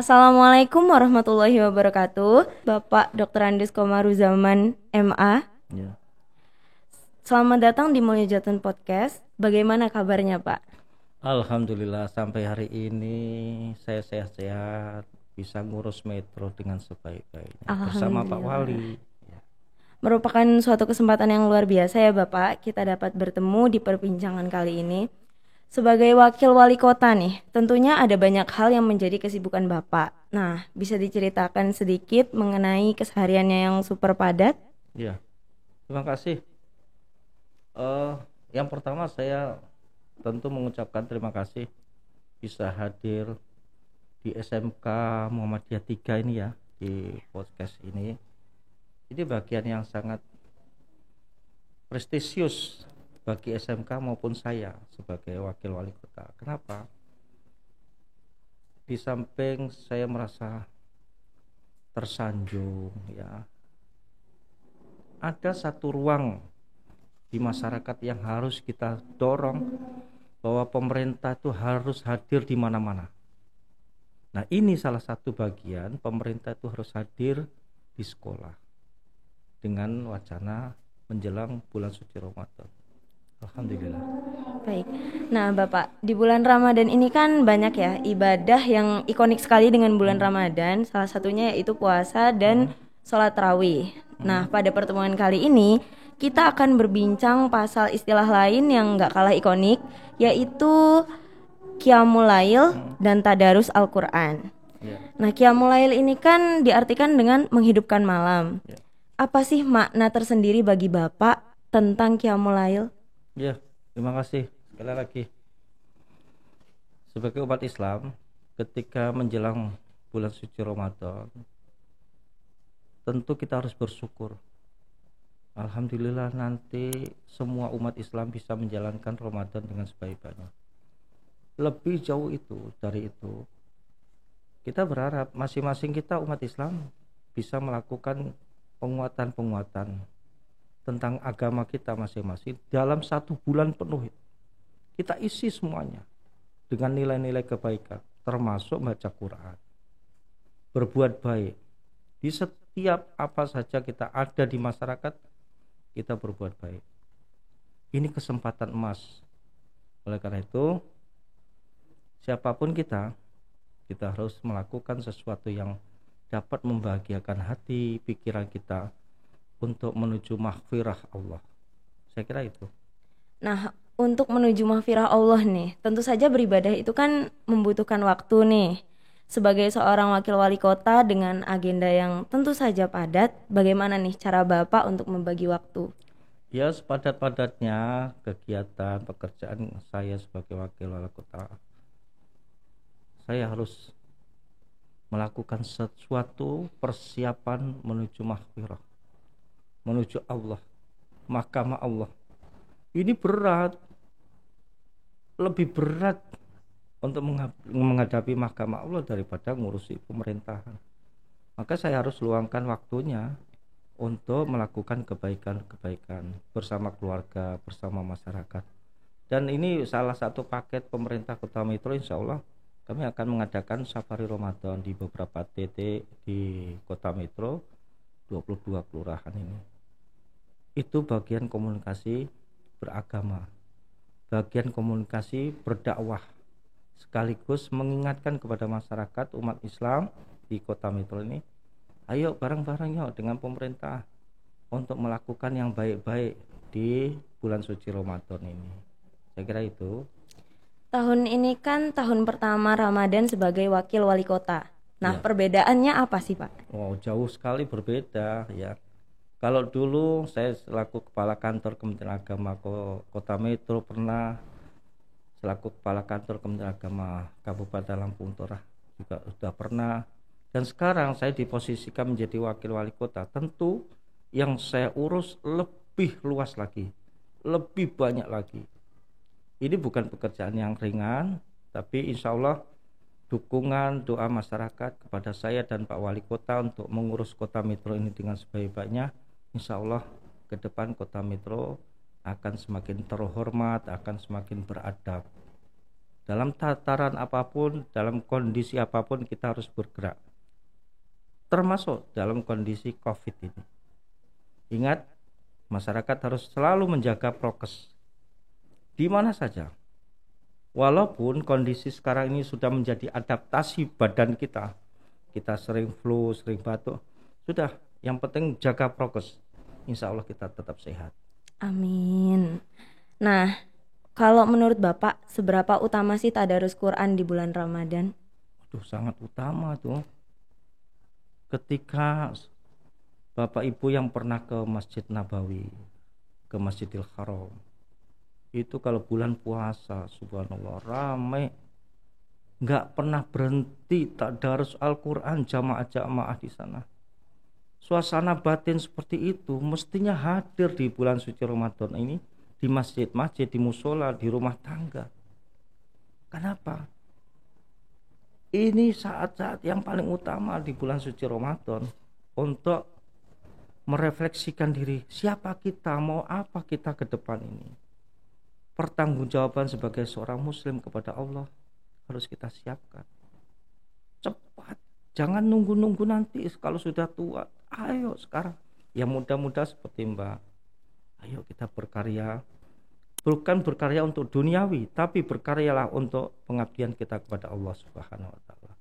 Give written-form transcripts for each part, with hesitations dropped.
Assalamualaikum warahmatullahi wabarakatuh. Bapak Dr. Andes Komaruzaman, MA. Ya, Selamat datang di Mulia Jatun Podcast. Bagaimana kabarnya, Pak? Alhamdulillah sampai hari ini saya sehat-sehat, bisa ngurus metro dengan sebaik-baiknya bersama Pak Alhamdulillah. Wali. Ya, Merupakan suatu kesempatan yang luar biasa ya, Bapak. Kita dapat bertemu di perbincangan kali ini. Sebagai wakil wali kota nih, tentunya ada banyak hal yang menjadi kesibukan Bapak. Nah, bisa diceritakan sedikit mengenai kesehariannya yang super padat? ya, terima kasih. Eh, yang pertama saya tentu mengucapkan terima kasih bisa hadir di SMK Muhammadiyah 3 ini ya, di podcast ini. Ini bagian yang sangat prestisius bagi SMK maupun saya sebagai wakil wali kota. Kenapa? Di samping saya merasa tersanjung ya, ada satu ruang di masyarakat yang harus kita dorong, bahwa pemerintah itu harus hadir di mana-mana. Nah, ini salah satu bagian pemerintah itu harus hadir di sekolah dengan wacana menjelang bulan suci Ramadan. Alhamdulillah. Baik. Nah, Bapak, di bulan Ramadan ini kan banyak ya ibadah yang ikonik sekali dengan bulan Ramadan. Salah satunya yaitu puasa dan sholat tarawih. Nah, pada pertemuan kali ini kita akan berbincang pasal istilah lain yang nggak kalah ikonik, yaitu Qiyamul Lail dan Tadarus Al-Quran. Ya, Nah, Qiyamul Lail ini kan diartikan dengan menghidupkan malam. ya, Apa sih makna tersendiri bagi Bapak tentang Qiyamul Lail? ya. Terima kasih sekali lagi. Sebagai umat Islam, ketika menjelang bulan suci Ramadan, tentu kita harus bersyukur. Alhamdulillah nanti semua umat Islam bisa menjalankan Ramadan dengan sebaik-baiknya. Lebih jauh itu dari itu, kita berharap masing-masing kita umat Islam bisa melakukan penguatan-penguatan tentang agama kita masing-masing dalam 1 bulan penuh. Kita isi semuanya dengan nilai-nilai kebaikan, termasuk baca Quran, berbuat baik. Di setiap apa saja kita ada di masyarakat, kita berbuat baik. Ini kesempatan emas. Oleh karena itu, siapapun kita harus melakukan sesuatu yang dapat membahagiakan hati, pikiran kita untuk menuju maghfirah Allah. Saya kira itu. Nah, untuk menuju mahfirah Allah nih, tentu saja beribadah itu kan membutuhkan waktu nih. Sebagai seorang wakil wali kota dengan agenda yang tentu saja padat, bagaimana nih cara Bapak untuk membagi waktu? Ya, sepadat-padatnya kegiatan pekerjaan saya sebagai wakil wali kota, saya harus melakukan sesuatu persiapan menuju maghfirah, menuju Allah, mahkamah Allah. Ini berat, lebih berat untuk menghadapi mahkamah Allah daripada ngurusi pemerintahan. Maka saya harus luangkan waktunya untuk melakukan kebaikan-kebaikan bersama keluarga, bersama masyarakat. Dan ini salah satu paket pemerintah Kota Metro. Insya Allah kami akan mengadakan safari Ramadan di beberapa titik di Kota Metro, 22 kelurahan ini. Itu bagian komunikasi beragama, bagian komunikasi berdakwah, sekaligus mengingatkan kepada masyarakat umat Islam di Kota Metro ini, ayo bareng-bareng yuk dengan pemerintah untuk melakukan yang baik-baik di bulan suci Ramadan ini. Saya kira itu. Tahun ini kan tahun pertama Ramadan sebagai wakil wali kota. Nah, Ya, perbedaannya apa sih, Pak? wow, jauh sekali berbeda ya. Kalau dulu saya selaku kepala kantor Kementerian Agama Kota Metro, pernah selaku kepala kantor Kementerian Agama Kabupaten Lampung Utara juga sudah pernah, dan sekarang saya diposisikan menjadi wakil wali kota. Tentu yang saya urus lebih luas lagi, lebih banyak lagi. Ini bukan pekerjaan yang ringan, tapi insya Allah dukungan doa masyarakat kepada saya dan Pak Wali Kota untuk mengurus Kota Metro ini dengan sebaik-baiknya, insya Allah ke depan Kota Metro akan semakin terhormat, akan semakin beradab, dalam tataran apapun, dalam kondisi apapun kita harus bergerak. Termasuk dalam kondisi COVID ini. Ingat, masyarakat harus selalu menjaga prokes. Di mana saja. Walaupun kondisi sekarang ini sudah menjadi adaptasi badan kita. Kita sering flu, sering batuk. Sudah, yang penting jaga prokes. Insya Allah kita tetap sehat. Amin. Nah, kalau menurut Bapak, seberapa utama sih tadarus Quran di bulan Ramadan? Aduh, sangat utama tuh. Ketika Bapak Ibu yang pernah ke Masjid Nabawi, ke Masjidil Haram, itu kalau bulan puasa, subhanallah, ramai, nggak pernah berhenti tadarus Al-Quran jamaah-jamaah di sana. Suasana batin seperti itu mestinya hadir di bulan suci Ramadan ini, di masjid-masjid, di musola, di rumah tangga. Kenapa? Ini saat-saat yang paling utama di bulan suci Ramadan untuk merefleksikan diri, siapa kita, mau apa kita ke depan ini. Pertanggungjawaban sebagai seorang muslim kepada Allah harus kita siapkan. Cepat, jangan nunggu-nunggu nanti kalau sudah tua. Ayo sekarang. Ya muda-muda seperti Mbak, ayo kita berkarya. Bukan berkarya untuk duniawi, tapi berkaryalah untuk pengabdian kita kepada Allah Subhanahu wa taala.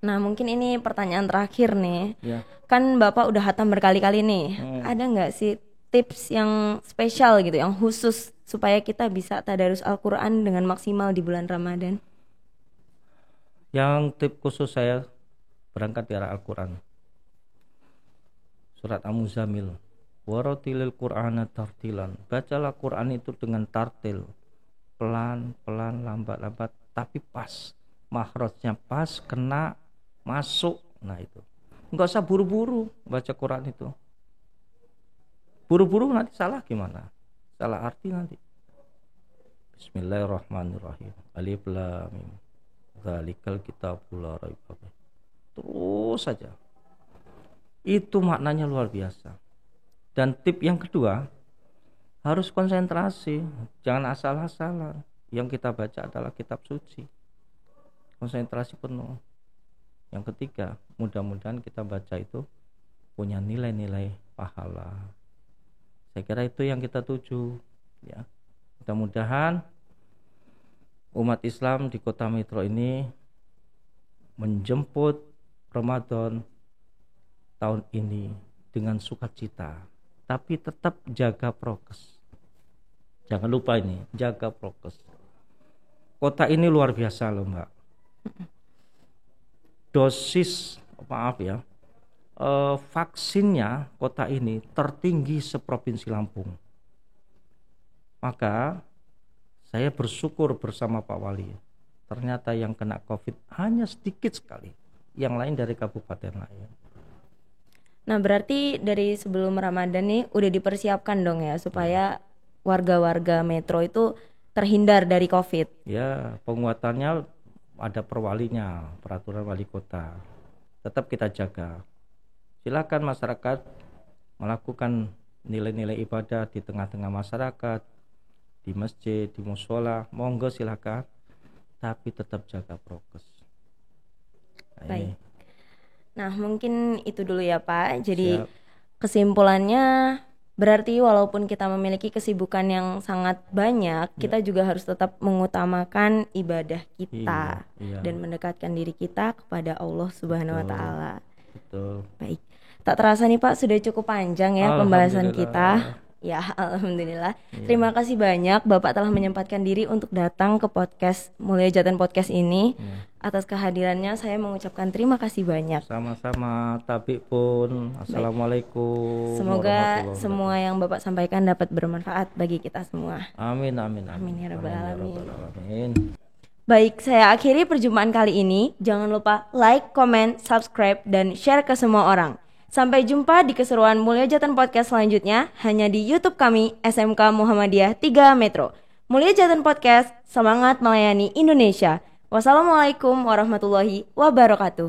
Nah, mungkin ini pertanyaan terakhir nih. Ya. Kan Bapak udah hatam berkali-kali nih. Ada nggak sih tips yang spesial gitu, yang khusus supaya kita bisa tadarus Al-Quran dengan maksimal di bulan Ramadan? Yang tips khusus saya berangkat dari Al-Quran. Surat Al-Muzammil. Waratilil Qur'ana tartilan. Bacalah Quran itu dengan tartil, pelan-pelan, lambat-lambat, tapi pas, makhrajnya pas, kena, masuk. Nah itu, nggak usah buru-buru baca Quran itu. Buru-buru nanti salah gimana? Salah arti nanti. Bismillahirrahmanirrahim. Alif lam mim. Dzalikal kitabul la raiba fiih. Terus saja. Itu maknanya luar biasa. Dan tip yang kedua, harus konsentrasi, jangan asal-asalan. Yang kita baca adalah kitab suci, konsentrasi penuh. Yang ketiga, mudah-mudahan kita baca itu punya nilai-nilai pahala. Saya kira itu yang kita tuju, ya. Mudah-mudahan umat Islam di Kota Metro ini menjemput Ramadan tahun ini dengan sukacita. Tapi tetap jaga prokes. Jangan lupa ini, jaga prokes. Kota ini luar biasa loh Mbak. Dosis, maaf ya, vaksinnya kota ini tertinggi seprovinsi Lampung. Maka saya bersyukur bersama Pak Wali. Ternyata yang kena COVID hanya sedikit sekali. Yang lain dari kabupaten lain. Nah, berarti dari sebelum Ramadan nih udah dipersiapkan dong ya supaya warga-warga Metro itu terhindar dari COVID. Ya, penguatannya ada perwalinya, peraturan wali kota. Tetap kita jaga. Silakan masyarakat melakukan nilai-nilai ibadah di tengah-tengah masyarakat, di masjid, di musola, monggo silakan. Tapi tetap jaga prokes. Baik. Nah, mungkin itu dulu ya Pak. Jadi Siap. kesimpulannya berarti walaupun kita memiliki kesibukan yang sangat banyak, kita juga harus tetap mengutamakan ibadah kita dan mendekatkan diri kita kepada Allah Subhanahu wa taala. Betul. Baik. Tak terasa nih Pak, sudah cukup panjang ya pembahasan kita. Ya, alhamdulillah. Terima kasih banyak Bapak telah menyempatkan diri untuk datang ke podcast Mulia Jatan Podcast ini. Atas kehadirannya saya mengucapkan terima kasih banyak. Sama-sama, Tabik pun. Assalamualaikum. Semoga semua yang Bapak sampaikan dapat bermanfaat bagi kita semua. Amin, amin, Amin ya rabbal alamin. Alamin. Baik, saya akhiri perjumpaan kali ini. Jangan lupa like, comment, subscribe, dan share ke semua orang. Sampai jumpa di keseruan Mulia Jatan Podcast selanjutnya hanya di YouTube kami SMK Muhammadiyah 3 Metro. Mulia Jatan Podcast, semangat melayani Indonesia. Wassalamualaikum warahmatullahi wabarakatuh.